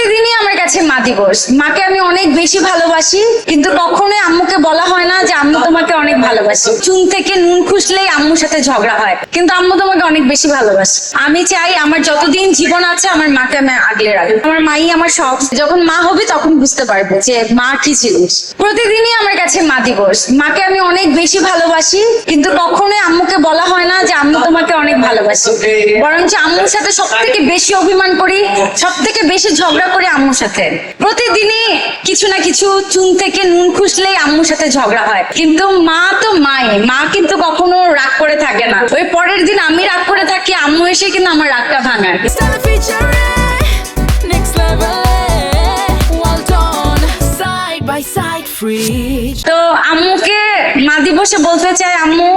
প্রতিদিনই আমার কাছে মা দিবস। মাকে আমি অনেক বেশি ভালোবাসি, কিন্তু কখনোই আম্মুকে বলা হয় না যে আম্মু তোমাকে অনেক ভালোবাসি। চুন থেকে নুন খুসলেই আম্মুর সাথে ঝগড়া হয়, কিন্তু আম্মু তোমাকে অনেক বেশি ভালোবাসে। আমি চাই আমার যতদিন জীবন আছে আমার মাকে আমি আগলে রাখবো। আমার মাই আমার সব। যখন মা হবে তখন বুঝতে পারবো যে মা কি জিনিস। প্রতিদিনই আমার কাছে মা দিবস। মাকে আমি অনেক বেশি ভালোবাসি, কিন্তু কখনোই আম্মুকে বলা হয় না যে আম্মু তোমাকে অনেক ভালোবাসি। বরঞ্চ আম্মুর সাথে সব থেকে বেশি অভিমান করি, সব থেকে বেশি ঝগড়া করি আম্মুর সাথে। প্রতিদিনই কিছু না কিছু চুন থেকে নুন খুসলেই আম্মুর সাথে ঝগড়া হয়, কিন্তু মা তো মাই। মা কিন্তু কখনো রাগ করে থাকে না। ওই পরের দিন আমি রাগ করে থাকি, আম্মু এসে কিন্তু আমার রাগটা ভাঙায়। তো আম্মুকে মা দিবসে বলতে চাই, আম্মু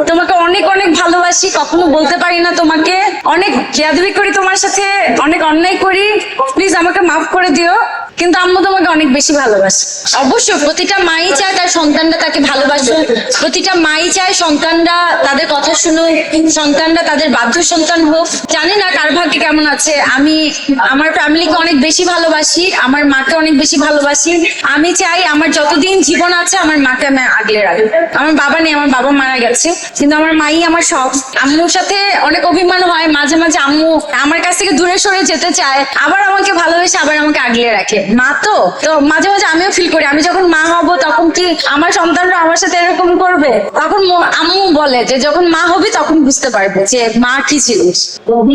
তোমাকে অনেক অনেক ভালোবাসি। কখনো বলতে পারি না তোমাকে, অনেক বেয়াদবি করি তোমার সাথে, অনেক অন্যায় করি, প্লিজ আমাকে মাফ করে দিও। কিন্তু আম্মু তোমাকে অনেক বেশি ভালোবাসে। অবশ্যই প্রতিটা মাই চায় তার সন্তানরা তাকে ভালোবাসুক, প্রতিটা মাই চায় সন্তানরা তাদের কথা শুনুক, সন্তানরা তাদের বাধ্য সন্তান হোক। জানি না কার ভাগ্যে কেমন আছে। আমি আমার ফ্যামিলিকে অনেক বেশি ভালোবাসি, আমার মাকে অনেক বেশি ভালোবাসি। আমি চাই আমার যতদিন জীবন আছে আমার মাকে আমি আগলে রাখবো। আমার বাবা নেই, আমার বাবা মারা গেছে, কিন্তু আমার মাই আমার সব। আম্মুর সাথে অনেক অভিমান হয়, মাঝে মাঝে আম্মু আমার কাছ থেকে দূরে সরে যেতে চায়, আবার আমাকে ভালোবেসে আবার আমাকে আগলে রাখে। মা তো মাঝে মাঝে আমিও ফিল করি আমি যখন মা হব তখন কি আমার সন্তানরা আমার সাথে এরকম করবে। তখন আম্মু বলে যে যখন মা হবি তখন বুঝতে পারবে যে মা কি জিনিস।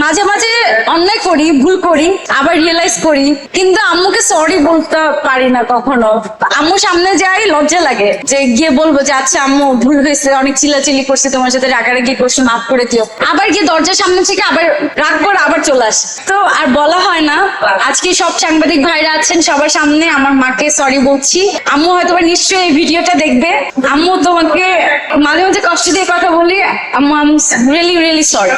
মাঝে মাঝে অন্যায় করি, ভুল করি, আবার রিয়েলাইজ করি, কিন্তু আম্মুকে সরি বলতে পারি না কখনো। আম্মু সামনে যাই লজ্জা লাগে, যে গিয়ে বলবো যে আচ্ছা আম্মু ভুল হয়েছে, অনেক চিল্লাচিল্লি করছি তোমার সাথে, রাগারাগি করছি, মাফ করে দিও। আবার গিয়ে দরজার সামনে থেকে আবার রাগ করে আবার চলে আসে। তো আর বলা হয় না। আজকে সব সাংবাদিক ভাইরা আছেন, সবার সামনে আমার মাকে সরি বলছি। আম্মু হয়তো নিশ্চয়ই এই ভিডিওটা দেখবে। আম্মু তোমাকে মাঝে মাঝে কষ্ট দিয়ে কথা বলি, আম্মু I am really really sorry.